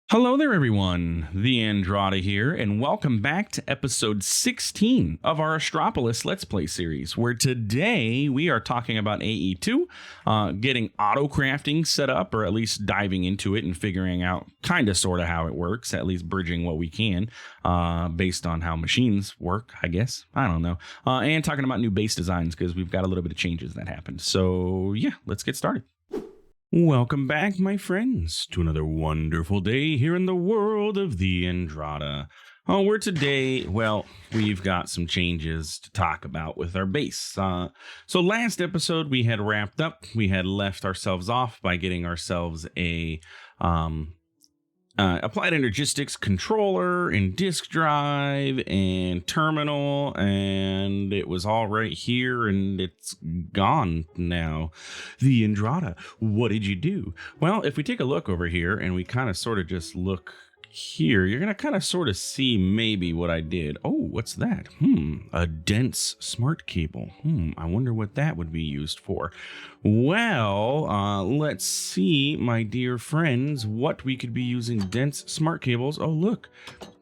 Hello there, everyone. TheAndrata here, and welcome back to episode 16 of our Astropolis Let's Play series, where today we are talking about AE2, getting autocrafting set up, or at least diving into it and figuring out kind of sort of how it works, at least bridging what we can, based on how machines work, I guess. I don't know. And talking about new base designs, because we've got a little bit of changes that happened. So yeah, let's get started. Welcome back, my friends, to another wonderful day here in the world of TheAndrata. Where today, well, we've got some changes to talk about with our base. So last episode we had wrapped up. We had left ourselves off by getting ourselves a applied energistics controller and disk drive and terminal, and it was all right here, and it's gone now. TheAndrata, what did you do? Well, if we take a look over here and we kind of sort of just look here, you're gonna kind of sort of see maybe what I did. Oh, what's that? A dense smart cable. I wonder what that would be used for. Well, let's see, my dear friends, what we could be using dense smart cables. Oh, look,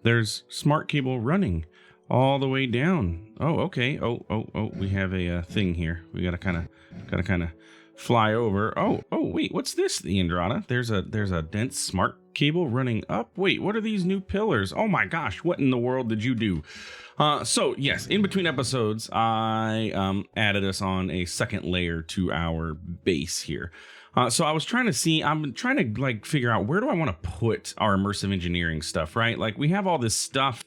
there's smart cable running all the way down. Oh, okay. Oh, we have a thing here. We gotta kind of fly over. Oh, wait, what's this, TheAndrata? There's a dense smart cable running up. Wait, what are these new pillars? Oh my gosh, what in the world did you do? So yes, in between episodes, I added us on a second layer to our base here. So I was trying to see, I'm trying to like figure out, where do I want to put our immersive engineering stuff, right? Like, we have all this stuff,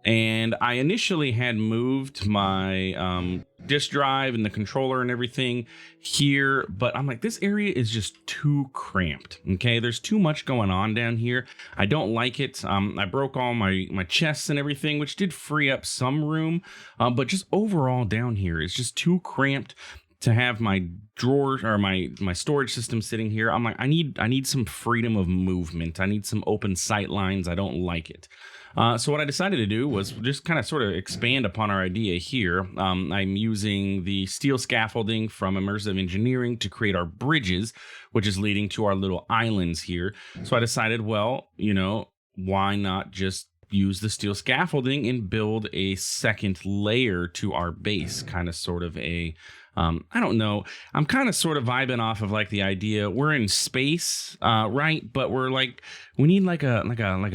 and I initially had moved my disk drive and the controller and everything here, but I'm like, this area is just too cramped. Okay, there's too much going on down here. I don't like it. I broke all my chests and everything, which did free up some room, but just overall down here is just too cramped to have my drawer or my storage system sitting here. I'm like, I need some freedom of movement. I need some open sight lines. I don't like it. So what I decided to do was just kind of sort of expand upon our idea here. I'm using the steel scaffolding from immersive engineering to create our bridges, which is leading to our little islands here. So I decided, well, why not just use the steel scaffolding and build a second layer to our base, kind of sort of a I don't know. I'm kind of sort of vibing off of like the idea we're in space, right? But we need like a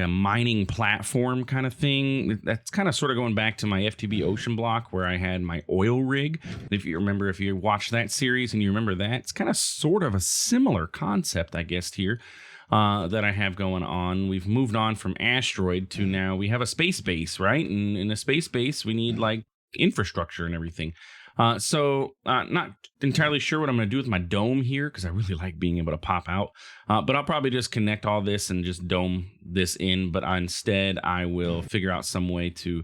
mining platform kind of thing. That's kind of sort of going back to my FTB ocean block where I had my oil rig. If you remember, if you watched that series and you remember that, it's kind of sort of a similar concept, I guess, here. That I have going on. We've moved on from asteroid to now we have a space base, right? And in a space base, we need like infrastructure and everything. So not entirely sure what I'm going to do with my dome here, because I really like being able to pop out. But I'll probably just connect all this and just dome this in. But instead, I will figure out some way to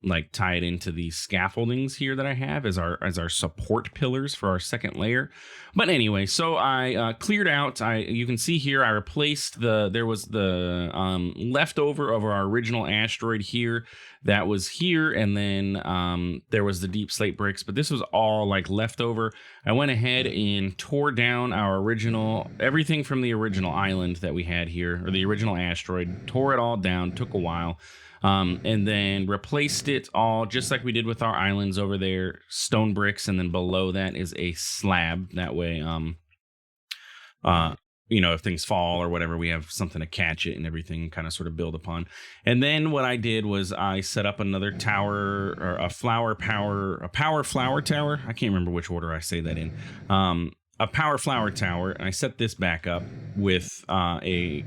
like tie it into these scaffoldings here that I have as our support pillars for our second layer. But anyway, so I cleared out. You can see here I replaced there was the leftover of our original asteroid here that was here, and then there was the deep slate bricks, but this was all like leftover. I went ahead and tore down our original, everything from the original island that we had here, or the original asteroid, tore it all down, took a while. And then replaced it all just like we did with our islands over there, stone bricks, and then below that is a slab. That way, if things fall or whatever, we have something to catch it and everything, kind of sort of build upon. And then what I did was I set up another tower, or a power flower tower. I can't remember which order I say that in. A power flower tower, and I set this back up with a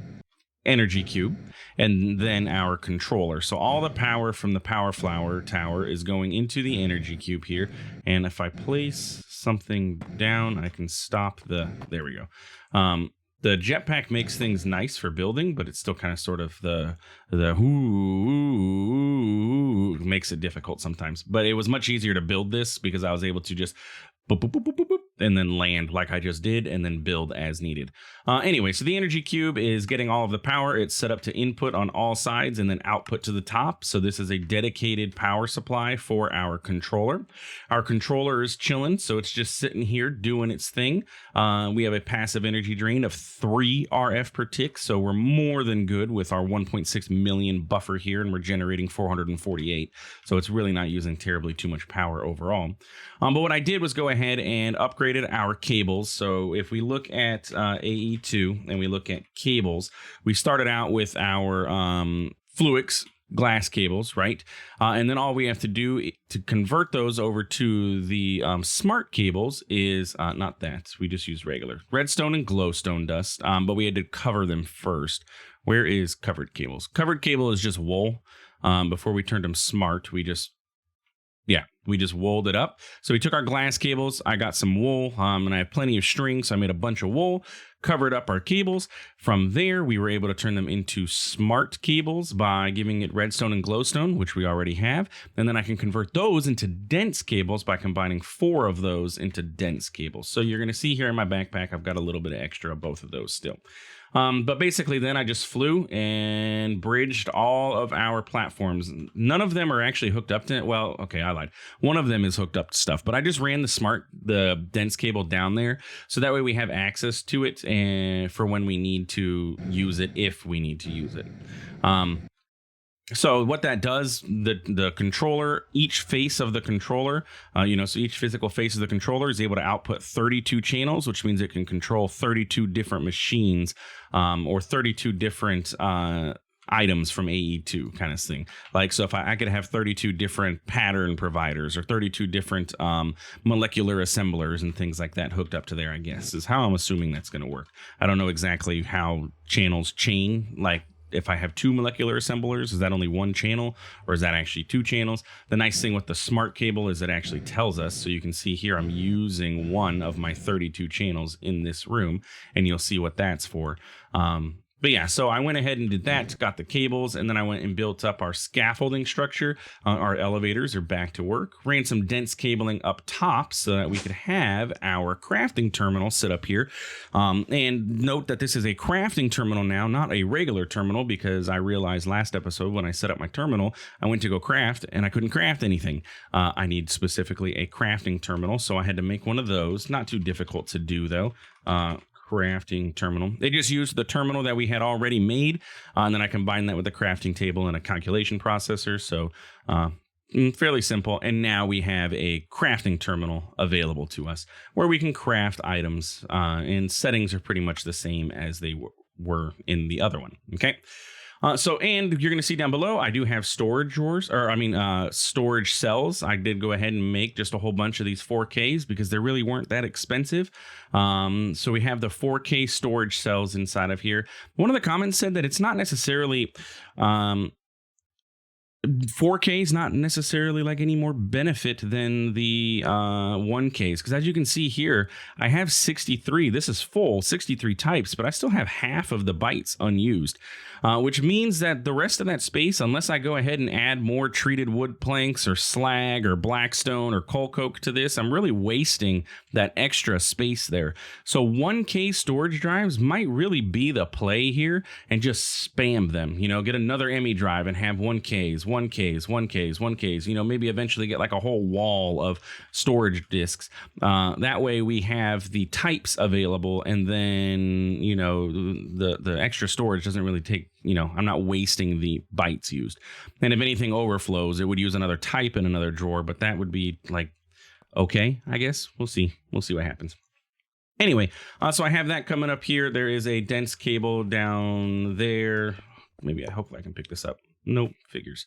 energy cube and then our controller. So all the power from the power flower tower is going into the energy cube here, and if I place something down, I can stop there we go. The jetpack makes things nice for building, but it's still kind of sort of the makes it difficult sometimes. But it was much easier to build this because I was able to just boop, boop, boop, boop, boop, boop. and then land like I just did, and then build as needed. Anyway, so the energy cube is getting all of the power. It's set up to input on all sides and then output to the top. So this is a dedicated power supply for our controller. Our controller is chilling, so it's just sitting here doing its thing. We have a passive energy drain of 3 RF per tick, so we're more than good with our 1.6 million buffer here, and we're generating 448. So it's really not using terribly too much power overall. But what I did was go ahead and upgraded our cables. So if we look at AE2 and we look at cables, we started out with our Fluix glass cables, right? And then all we have to do to convert those over to the smart cables is not that. We just use regular redstone and glowstone dust, but we had to cover them first. Where is covered cables? Covered cable is just wool. Before we turned them smart, we just wooled it up. So we took our glass cables. I got some wool, and I have plenty of string, so I made a bunch of wool, covered up our cables. From there, we were able to turn them into smart cables by giving it redstone and glowstone, which we already have. And then I can convert those into dense cables by combining 4 of those into dense cables. So you're going to see here in my backpack, I've got a little bit of extra of both of those still. But basically then I just flew and bridged all of our platforms. None of them are actually hooked up to it. Well, okay, I lied. One of them is hooked up to stuff, but I just ran the dense cable down there. So that way we have access to it and for when we need to use it, if we need to use it. So what that does, the controller, each face of the controller, so each physical face of the controller is able to output 32 channels, which means it can control 32 different machines, or 32 different items from AE2 kind of thing. Like, so if I could have 32 different pattern providers or 32 different molecular assemblers and things like that hooked up to there, I guess, is how I'm assuming that's going to work. I don't know exactly how channels chain, like, if I have 2 molecular assemblers, is that only 1 channel or is that actually 2 channels? The nice thing with the smart cable is it actually tells us. So you can see here, I'm using 1 of my 32 channels in this room, and you'll see what that's for. But yeah, so I went ahead and did that, got the cables, and then I went and built up our scaffolding structure. Our elevators are back to work. Ran some dense cabling up top so that we could have our crafting terminal sit up here. And note that this is a crafting terminal now, not a regular terminal, because I realized last episode when I set up my terminal, I went to go craft and I couldn't craft anything. I need specifically a crafting terminal, so I had to make one of those. Not too difficult to do though. Crafting terminal. They just used the terminal that we had already made, and then I combined that with a crafting table and a calculation processor. So fairly simple. And now we have a crafting terminal available to us where we can craft items, and settings are pretty much the same as they were in the other one. Okay. And you're going to see down below, I do have storage drawers, storage cells. I did go ahead and make just a whole bunch of these 4Ks because they really weren't that expensive. So we have the 4K storage cells inside of here. One of the comments said that it's not necessarily 4K is not necessarily like any more benefit than the 1Ks, because as you can see here, I have 63. This is full 63 types, but I still have half of the bytes unused, which means that the rest of that space, unless I go ahead and add more treated wood planks or slag or blackstone or coal coke to this, I'm really wasting that extra space there. So 1K storage drives might really be the play here, and just spam them, get another ME drive and have 1Ks, 1Ks, maybe eventually get like a whole wall of storage disks. That way we have the types available, and then, the extra storage doesn't really take, I'm not wasting the bytes used. And if anything overflows, it would use another type in another drawer, but that would be like, okay, I guess. We'll see what happens. Anyway, so I have that coming up here. There is a dense cable down there. Maybe hopefully I can pick this up. Nope, figures.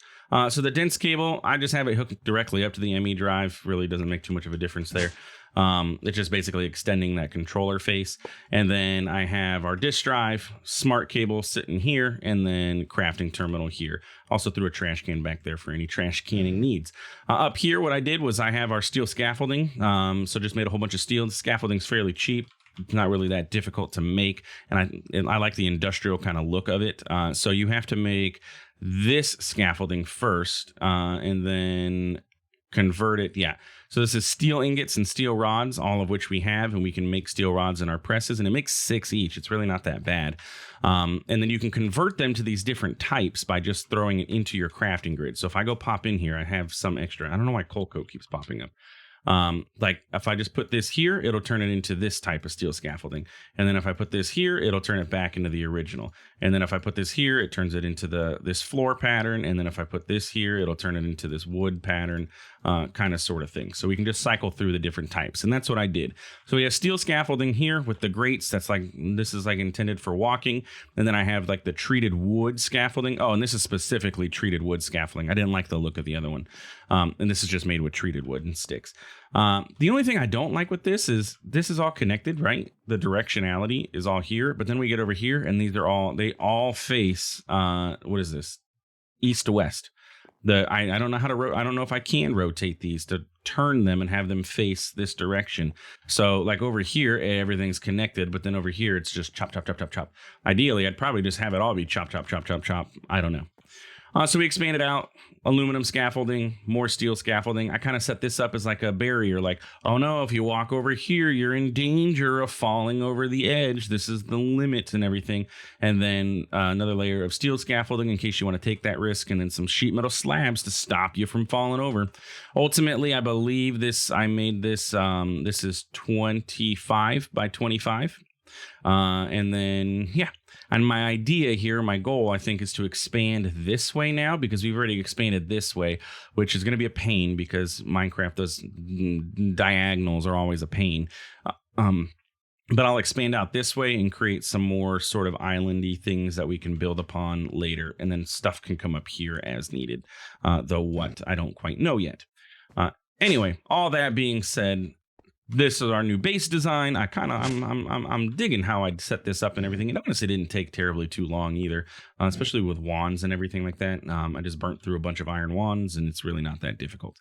So the dense cable, I just have it hooked directly up to the ME drive. Really doesn't make too much of a difference there. It's just basically extending that controller face. And then I have our disk drive, smart cable sitting here, and then crafting terminal here. Also threw a trash can back there for any trash canning needs. Up here, what I did was I have our steel scaffolding. So just made a whole bunch of steel. The scaffolding's fairly cheap. It's not really that difficult to make. And I like the industrial kind of look of it. So you have to make this scaffolding first, and then convert it. Yeah. So this is steel ingots and steel rods, all of which we have, and we can make steel rods in our presses, and it makes 6 each. It's really not that bad. And then you can convert them to these different types by just throwing it into your crafting grid. So if I go pop in here, I have some extra. I don't know why coal coat keeps popping up. Like if I just put this here, it'll turn it into this type of steel scaffolding. And then if I put this here, it'll turn it back into the original. And then if I put this here, it turns it into this floor pattern. And then if I put this here, it'll turn it into this wood pattern, kind of sort of thing. So we can just cycle through the different types. And that's what I did. So we have steel scaffolding here with the grates. This is like intended for walking. And then I have like the treated wood scaffolding. Oh, and this is specifically treated wood scaffolding. I didn't like the look of the other one. And this is just made with treated wood and sticks. The only thing I don't like with this is all connected, right? The directionality is all here, but then we get over here and they all face, what is this? East to west. I don't know how to I don't know if I can rotate these to turn them and have them face this direction. So like over here, everything's connected, but then over here, it's just chop, chop, chop, chop, chop. Ideally, I'd probably just have it all be chop, chop, chop, chop, chop. I don't know. So we expanded out aluminum scaffolding, more steel scaffolding. I kind of set this up as like a barrier, like, oh no, if you walk over here, you're in danger of falling over the edge. This is the limit and everything. And then another layer of steel scaffolding in case you want to take that risk, and then some sheet metal slabs to stop you from falling over. Ultimately, I believe I made this, this is 25 by 25. And then, yeah. And my idea here, my goal, I think, is to expand this way now, because we've already expanded this way, which is going to be a pain because Minecraft, those diagonals are always a pain. But I'll expand out this way and create some more sort of islandy things that we can build upon later. And then stuff can come up here as needed, though what, I don't quite know yet. Anyway, all that being said, this is our new base design. I'm digging how I set this up and everything. It honestly didn't take terribly too long either, especially with wands and everything like that. I just burnt through a bunch of iron wands, and it's really not that difficult.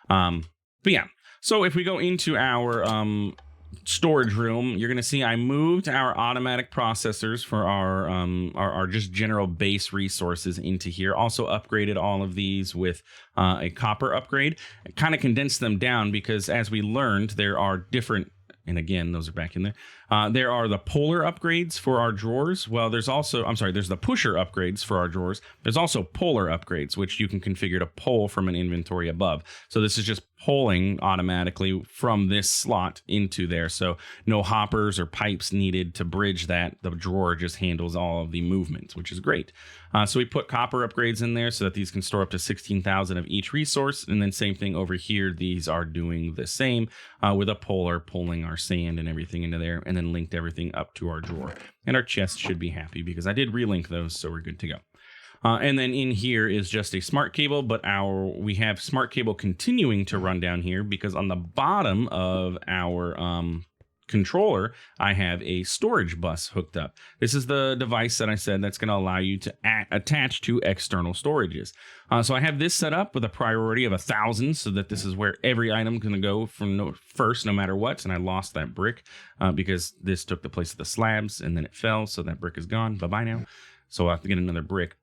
But yeah, so if we go into our storage room, you're going to see I moved our automatic processors for our just general base resources into here. Also upgraded all of these with a copper upgrade. Kind of condensed them down because, as we learned, there are different, and again, those are back in there. There are the polar upgrades for our drawers. Well, there's the pusher upgrades for our drawers. There's also polar upgrades, which you can configure to pull from an inventory above. So this is just pulling automatically from this slot into there. So no hoppers or pipes needed to bridge that. The drawer just handles all of the movements, which is great. So we put copper upgrades in there so that these can store up to 16,000 of each resource. And then same thing over here. These are doing the same with a polar, pulling our sand and everything into there, and then linked everything up to our drawer. And our chest should be happy because I did relink those, so we're good to go. And then in here is just a smart cable, but we have smart cable continuing to run down here because on the bottom of our controller, I have a storage bus hooked up. This is the device that I said that's going to allow you to attach to external storages. So I have this set up with a priority of 1,000 so that this is where every item is going to go from first, no matter what. And I lost that brick because this took the place of the slabs and then it fell. So that brick is gone. Bye-bye now. So I'll have to get another brick.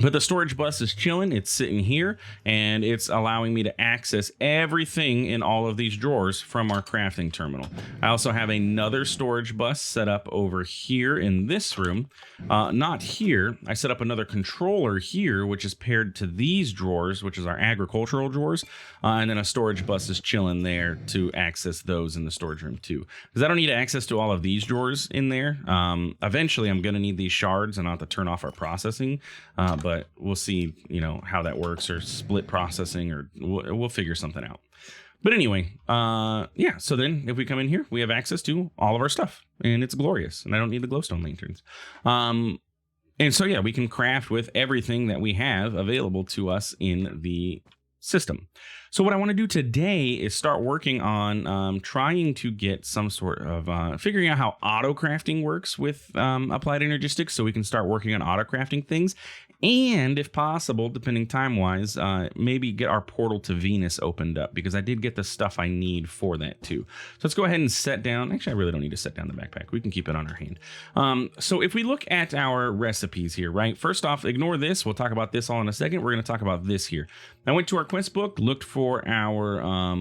But the storage bus is chilling. It's sitting here, and it's allowing me to access everything in all of these drawers from our crafting terminal. I also have another storage bus set up over here in this room. Not here. I set up another controller here, which is paired to these drawers, which is our agricultural drawers. And then a storage bus is chilling there to access those in the storage room too. Because I don't need access to all of these drawers in there. Eventually, I'm going to need these shards, and I'll have to turn off our processing. But we'll see, how that works, or split processing, or we'll figure something out. But anyway, yeah. So then if we come in here, we have access to all of our stuff, and it's glorious. And I don't need the glowstone lanterns. And so, yeah, we can craft with everything that we have available to us in the system. So what I want to do today is start working on trying to get some sort of figuring out how autocrafting works with applied energistics, so we can start working on autocrafting things. And if possible, depending time-wise, maybe get our portal to Venus opened up, because I did get the stuff I need for that too. So let's go ahead and set down. Actually, I really don't need to set down the backpack. We can keep it on our hand. So if we look at our recipes here, right? First off, ignore this. We'll talk about this all in a second. We're going to talk about this here. I went to our quest book, looked for our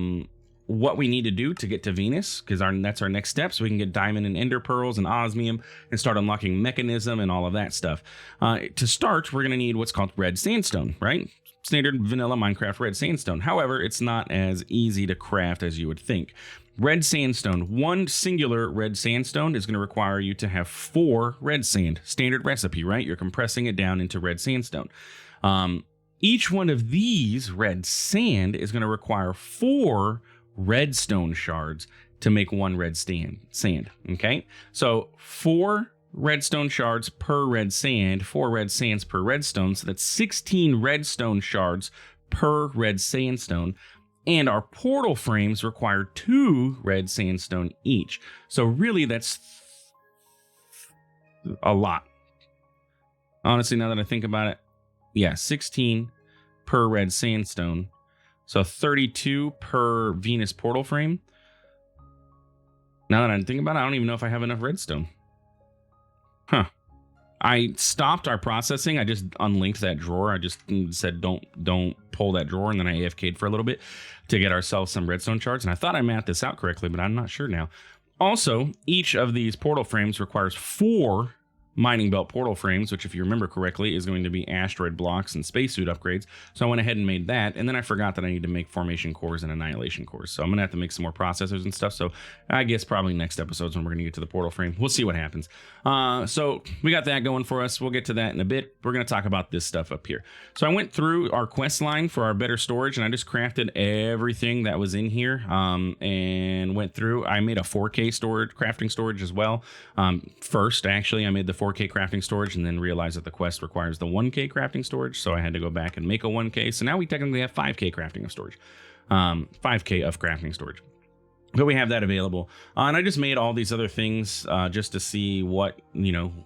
what we need to do to get to Venus, because that's our next step, so we can get diamond and ender pearls and osmium and start unlocking Mekanism and all of that stuff. To start, we're going to need what's called red sandstone, right? Standard vanilla Minecraft red sandstone. However, it's not as easy to craft as you would think. Red sandstone, one singular red sandstone is going to require you to have 4 red sand. Standard recipe, right? You're compressing it down into red sandstone. Each one of these red sand is going to require 4 redstone shards to make 1 red sand. Okay, so 4 redstone shards per red sand, 4 red sands per redstone, so that's 16 redstone shards per red sandstone. And our portal frames require 2 red sandstone each. So really that's a lot. Honestly, now that I think about it, yeah, 16 per red sandstone. So 32 per Venus portal frame. Now that I'm thinking about it, I don't even know if I have enough redstone. Huh. I stopped our processing. I just unlinked that drawer. I just said, don't pull that drawer. And then I AFK'd for a little bit to get ourselves some redstone shards. And I thought I mapped this out correctly, but I'm not sure now. Also, each of these portal frames requires 4 mining belt portal frames, which if you remember correctly is going to be asteroid blocks and spacesuit upgrades. So I went ahead and made that, and then I forgot that I need to make formation cores and annihilation cores. So I'm gonna have to make some more processors and stuff. So I guess probably next episode's when we're gonna get to the portal frame. We'll see what happens. So we got that going for us. We'll get to that in a bit. We're gonna talk about this stuff up here. So I went through our quest line for our better storage, and I just crafted everything that was in here, and went through. I made a 4K storage, crafting storage as well. First, actually, I made the 4K crafting storage and then realized that the quest requires the 1K crafting storage, so I had to go back and make a 1K. So now we technically have 5K crafting of storage, 5K of crafting storage. But we have that available, and I just made all these other things just to see what,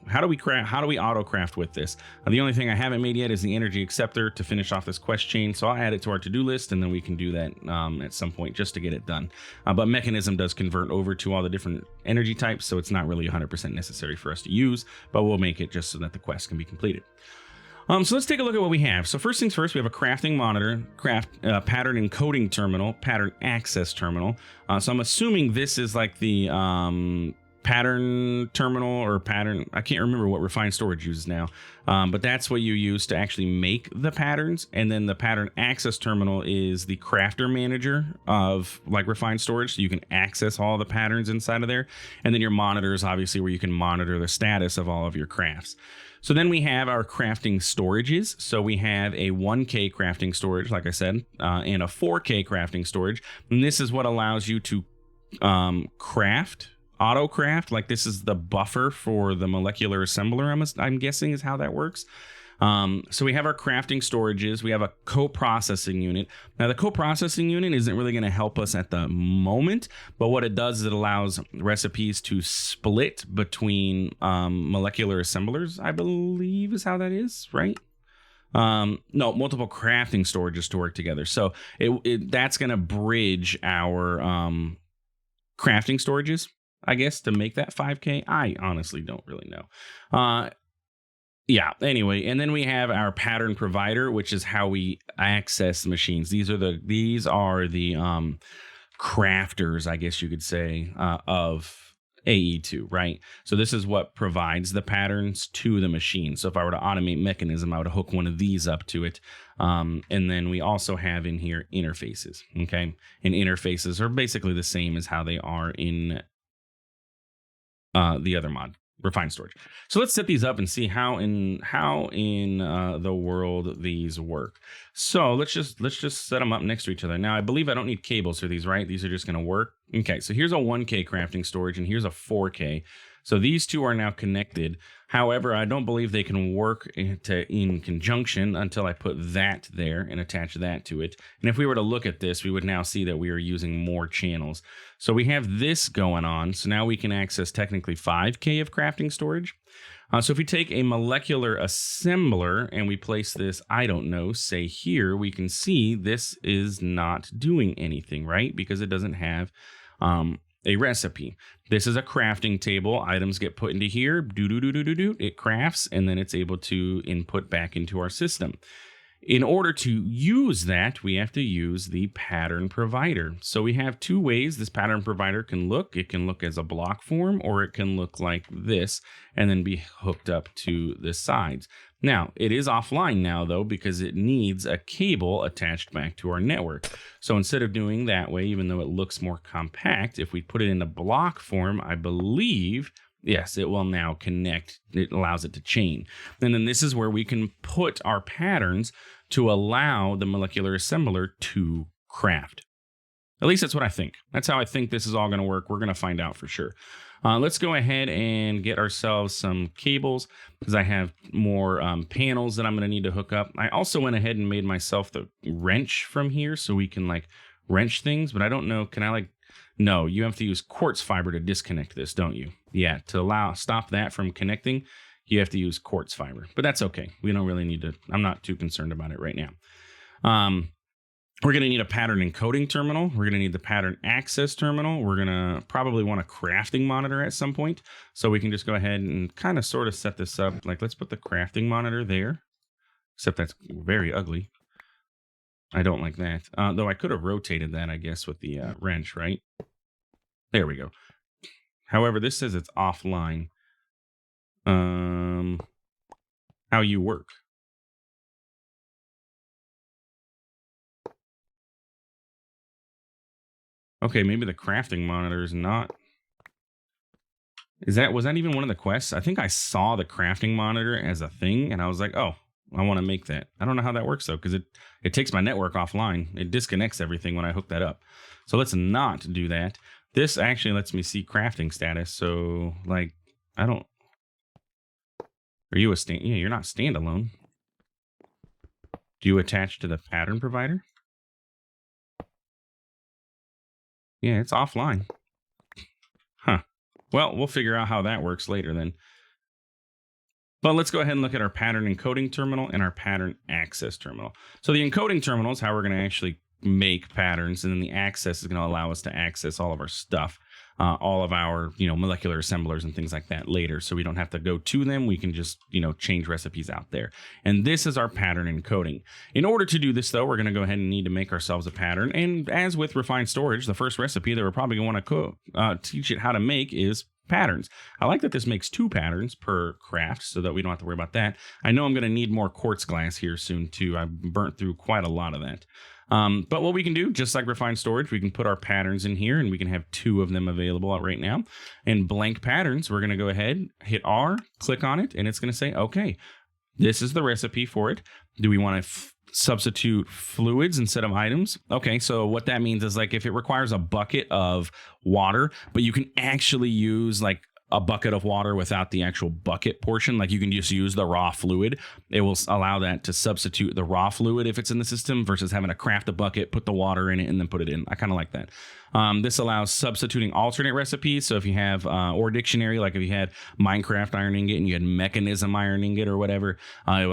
how do we autocraft with this. The only thing I haven't made yet is the energy acceptor to finish off this quest chain, so I'll add it to our to-do list, and then we can do that at some point just to get it done. But Mekanism does convert over to all the different energy types, so it's not really 100% necessary for us to use, but we'll make it just so that the quest can be completed. So let's take a look at what we have. So first things first, we have a crafting monitor, pattern encoding terminal, pattern access terminal. So I'm assuming this is like the pattern terminal or pattern. I can't remember what refined storage uses now, but that's what you use to actually make the patterns. And then the pattern access terminal is the crafter manager of like refined storage. So you can access all the patterns inside of there. And then your monitor is obviously where you can monitor the status of all of your crafts. So then we have our crafting storages. So we have a 1K crafting storage, like I said, and a 4K crafting storage. And this is what allows you to craft, autocraft. Like this is the buffer for the molecular assembler, I'm guessing is how that works. So we have our crafting storages. We have a co-processing unit. Now the co-processing unit isn't really going to help us at the moment, but what it does is it allows recipes to split between molecular assemblers, I believe is how that is, right? No, multiple crafting storages to work together. So that's going to bridge our crafting storages, I guess, to make that 5K. I honestly don't really know. Yeah, anyway, and then we have our pattern provider, which is how we access machines. These are the crafters, I guess you could say, of AE2, right? So this is what provides the patterns to the machine. So if I were to automate Mekanism, I would hook one of these up to it. And then we also have in here interfaces, okay? And interfaces are basically the same as how they are in the other mod, refined storage. So let's set these up and see how in the world these work. So let's just set them up next to each other. Now I believe I don't need cables for these, right? These are just going to work. Okay, so here's a 1K crafting storage and here's a 4K. So these two are now connected. However, I don't believe they can work in conjunction until I put that there and attach that to it. And if we were to look at this, we would now see that we are using more channels. So we have this going on. So now we can access technically 5K of crafting storage. So if we take a molecular assembler and we place this, I don't know, say here, we can see this is not doing anything, right? Because it doesn't have a recipe. This is a crafting table. Items get put into here. It crafts, and then it's able to input back into our system. In order to use that, we have to use the pattern provider. So we have two ways this pattern provider can look. It can look as a block form, or it can look like this and then be hooked up to the sides. Now, it is offline now, though, because it needs a cable attached back to our network. So instead of doing that way, even though it looks more compact, if we put it in a block form, I believe, yes, it will now connect. It allows it to chain. And then this is where we can put our patterns to allow the molecular assembler to craft. At least that's what I think. That's how I think this is all going to work. We're going to find out for sure. Let's go ahead and get ourselves some cables, because I have more panels that I'm going to need to hook up. I also went ahead and made myself the wrench from here so we can like wrench things, but I don't know. Can I like, no, you have to use quartz fiber to disconnect this, don't you? Yeah, to stop that from connecting, you have to use quartz fiber, but that's okay. We don't really need to, I'm not too concerned about it right now. We're going to need a pattern encoding terminal. We're going to need the pattern access terminal. We're going to probably want a crafting monitor at some point. So we can just go ahead and kind of sort of set this up. Like, let's put the crafting monitor there, except that's very ugly. I don't like that. Though I could have rotated that, I guess, with the wrench, right? There we go. However, this says it's offline. How you work? Okay, maybe the crafting monitor is not. Was that even one of the quests? I think I saw the crafting monitor as a thing, and I was like, oh, I want to make that. I don't know how that works though, because it takes my network offline. It disconnects everything when I hook that up. So let's not do that. This actually lets me see crafting status. So like, I don't. Are you yeah, you're not standalone. Do you attach to the pattern provider? Yeah, it's offline. Huh. Well, we'll figure out how that works later then. But let's go ahead and look at our pattern encoding terminal and our pattern access terminal. So the encoding terminal is how we're going to actually make patterns, and then the access is going to allow us to access all of our stuff, all of our molecular assemblers and things like that later. So we don't have to go to them. We can just change recipes out there. And this is our pattern encoding. In order to do this, though, we're going to go ahead and need to make ourselves a pattern. And as with refined storage, the first recipe that we're probably going to want to teach it how to make is patterns. I like that this makes 2 patterns per craft so that we don't have to worry about that. I know I'm going to need more quartz glass here soon too. I've burnt through quite a lot of that. But what we can do, just like refined storage, we can put our patterns in here, and we can have 2 of them available right now. And blank patterns, we're going to go ahead, hit R, click on it, and it's going to say, okay, this is the recipe for it. Do we want to substitute fluids instead of items? Okay, so what that means is, like, if it requires a bucket of water, but you can actually use like a bucket of water without the actual bucket portion, like you can just use the raw fluid, it will allow that to substitute the raw fluid if it's in the system, versus having to craft a bucket, put the water in it, and then put it in. I kind of like that. This allows substituting alternate recipes. So if you have or dictionary, like if you had Minecraft iron ingot and you had Mekanism iron ingot or whatever, it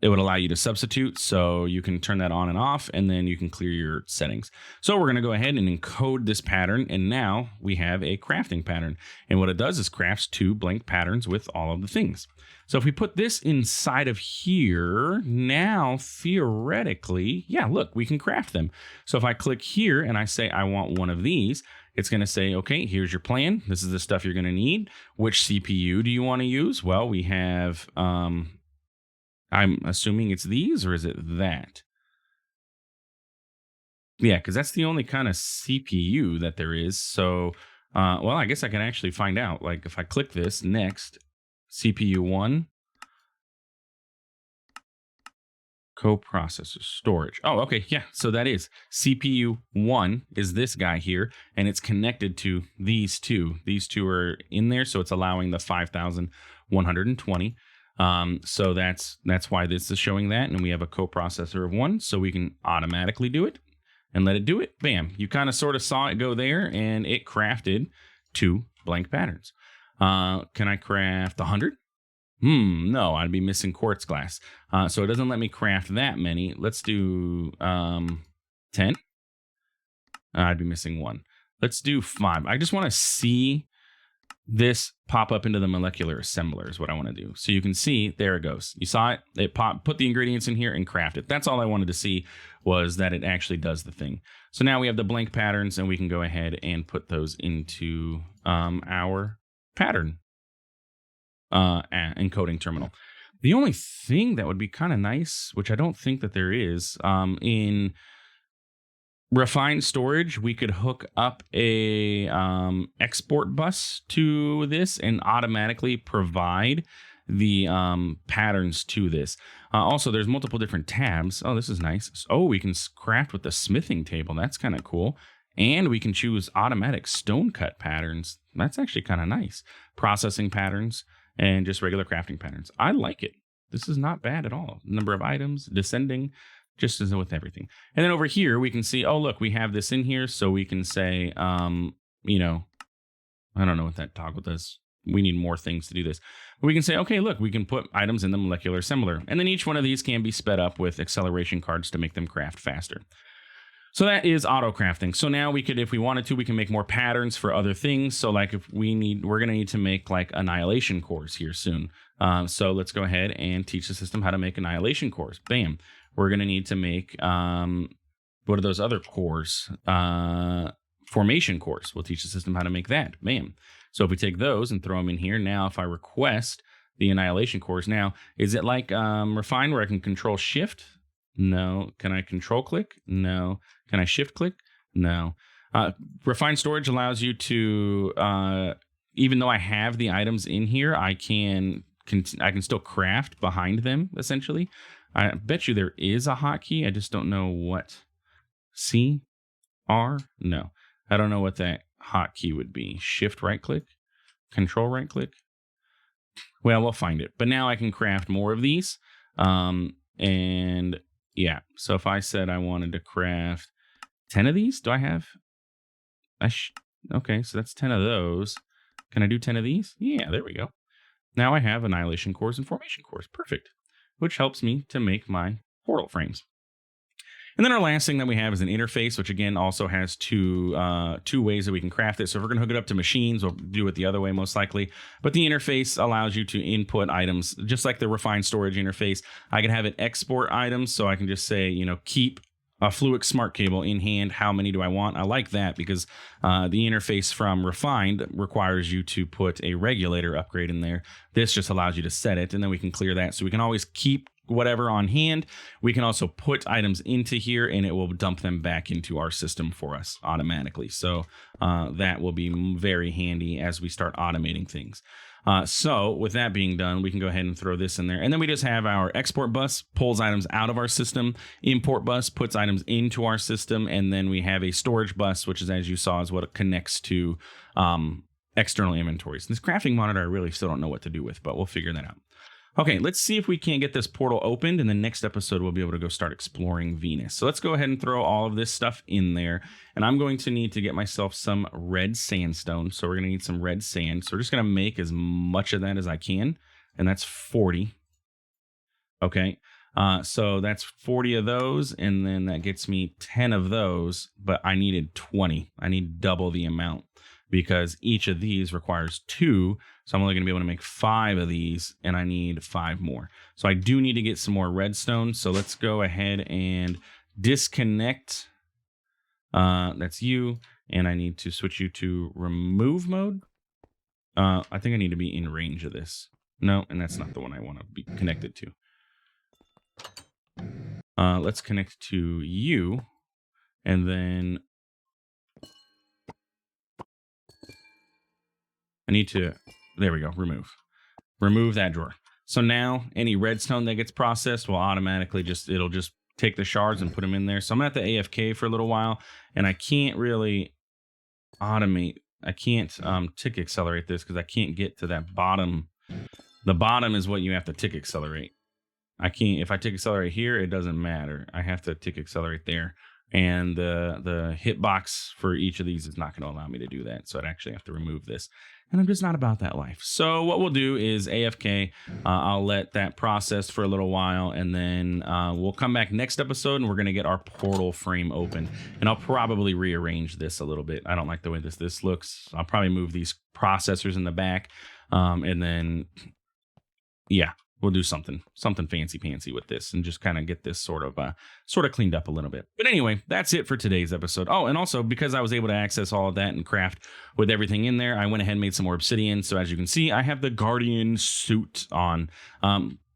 would allow you to substitute, so you can turn that on and off, and then you can clear your settings. So we're going to go ahead and encode this pattern, and now we have a crafting pattern. And what it does is crafts 2 blank patterns with all of the things. So if we put this inside of here, now theoretically, yeah, look, we can craft them. So if I click here and I say I want one of these, it's going to say, okay, here's your plan. This is the stuff you're going to need. Which CPU do you want to use? Well, we have... I'm assuming it's these, or is it that? Yeah, because that's the only kind of CPU that there is. So, well, I guess I can actually find out. Like if I click this next, CPU 1, coprocessor storage. Oh, okay. Yeah. So that is CPU 1 is this guy here, and it's connected to these 2. These 2 are in there. So it's allowing the 5,120. So that's why this is showing that, and we have a coprocessor of 1, so we can automatically do it and let it do it. Bam! You kind of sort of saw it go there, and it crafted 2 blank patterns. Can I craft 100? No, I'd be missing quartz glass. So it doesn't let me craft that many. Let's do 10. I'd be missing 1. Let's do 5. I just want to see this pop up into the molecular assembler is what I want to do. So you can see, there it goes. You saw it, put the ingredients in here and craft it. That's all I wanted to see, was that it actually does the thing. So now we have the blank patterns, and we can go ahead and put those into our pattern encoding terminal. The only thing that would be kind of nice, which I don't think that there is, in refined storage, we could hook up a export bus to this and automatically provide the patterns to this. Also, there's multiple different tabs. Oh, this is nice. Oh, we can craft with the smithing table. That's kind of cool. And we can choose automatic stone cut patterns. That's actually kind of nice. Processing patterns and just regular crafting patterns. I like it. This is not bad at all. Number of items, descending, just as with everything. And then over here, we can see, oh, look, we have this in here. So we can say, you know, I don't know what that toggle does. We need more things to do this. But we can say, okay, look, we can put items in the molecular assembler. And then each one of these can be sped up with acceleration cards to make them craft faster. So that is auto crafting. So now we could, if we wanted to, we can make more patterns for other things. So like if we need, we're going to need to make like annihilation cores here soon. So let's go ahead and teach the system how to make annihilation cores. Bam. We're going to need to make, what are those other cores? Formation cores. We'll teach the system how to make that. Bam. So if we take those and throw them in here, now if I request the annihilation cores, now, is it like Refine where I can control shift? No. Can I control click? No. Can I shift click? No. Refine storage allows you to, even though I have the items in here, I can still craft behind them, essentially. I bet you there is a hotkey. I just don't know what. C? R? No. I don't know what that hotkey would be. Shift right click? Control right click? Well, we'll find it. But now I can craft more of these. And yeah, so if I said I wanted to craft 10 of these, do I have? Okay, so that's 10 of those. Can I do 10 of these? Yeah, there we go. Now I have annihilation cores and formation cores. Perfect. Which helps me to make my portal frames. And then our last thing that we have is an interface, which again also has two ways that we can craft it. So if we're going to hook it up to machines, we'll do it the other way most likely. But the interface allows you to input items, just like the refined storage interface. I can have it export items, so I can just say, you know, keep a Fluix smart cable in hand. How many do I want? I like that because the interface from refined requires you to put a regulator upgrade in there. This just allows you to set it, and then we can clear that. So we can always keep whatever on hand. We can also put items into here, and it will dump them back into our system for us automatically. So that will be very handy as we start automating things. So with that being done, we can go ahead and throw this in there. And then we just have our export bus, pulls items out of our system. Import bus puts items into our system. And then we have a storage bus, which is, as you saw, is what it connects to external inventories. This crafting monitor, I really still don't know what to do with, but we'll figure that out. Okay, let's see if we can't get this portal opened. And the next episode, we'll be able to go start exploring Venus. So let's go ahead and throw all of this stuff in there. And I'm going to need to get myself some red sandstone. So we're going to need some red sand. So we're just going to make as much of that as I can. And that's 40. Okay, so that's 40 of those. And then that gets me 10 of those. But I needed 20. I need double the amount, because each of these requires 2. So I'm only going to be able to make 5 of these, and I need 5 more. So I do need to get some more redstone. So let's go ahead and disconnect. That's you. And I need to switch you to remove mode. I think I need to be in range of this. No, and that's not the one I want to be connected to. Let's connect to you. And then I need to... There we go. Remove that drawer. So now any redstone that gets processed will automatically it'll just take the shards and put them in there. So I'm going to have to AFK for a little while, and I can't really automate. I can't tick accelerate this because I can't get to that bottom. The bottom is what you have to tick accelerate. I can't, if I tick accelerate here, it doesn't matter. I have to tick accelerate there. And the hitbox for each of these is not going to allow me to do that. So I'd actually have to remove this. and I'm just not about that life. So what we'll do is AFK. I'll let that process for a little while, and then we'll come back next episode, and we're going to get our portal frame open. And I'll probably rearrange this a little bit. I don't like the way this looks. I'll probably move these processors in the back, and then, yeah, we'll do something fancy pantsy with this, and just kind of get this sort of cleaned up a little bit. But anyway, that's it for today's episode. Oh, and also, because I was able to access all of that and craft with everything in there, I went ahead and made some more obsidian. So as you can see, I have the Guardian suit on.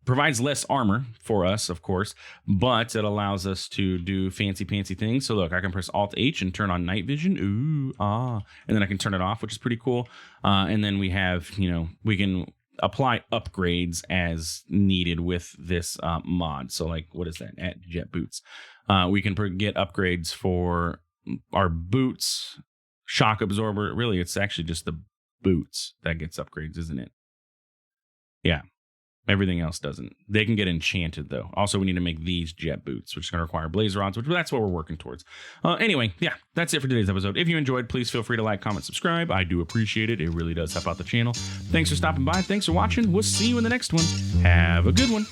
Provides less armor for us, of course, but it allows us to do fancy pantsy things. So look, I can press Alt H and turn on night vision. Ooh, and then I can turn it off, which is pretty cool. And then we have, we can apply upgrades as needed with this mod. So like, what is that? At jet boots. We can get upgrades for our boots, shock absorber. Really, it's actually just the boots that gets upgrades, isn't it? Yeah. Everything else doesn't. They can get enchanted, though. Also, we need to make these jet boots, which is going to require blaze rods, which that's what we're working towards. Anyway, yeah, that's it for today's episode. If you enjoyed, please feel free to like, comment, subscribe. I do appreciate it. It really does help out the channel. Thanks for stopping by. Thanks for watching. We'll see you in the next one. Have a good one.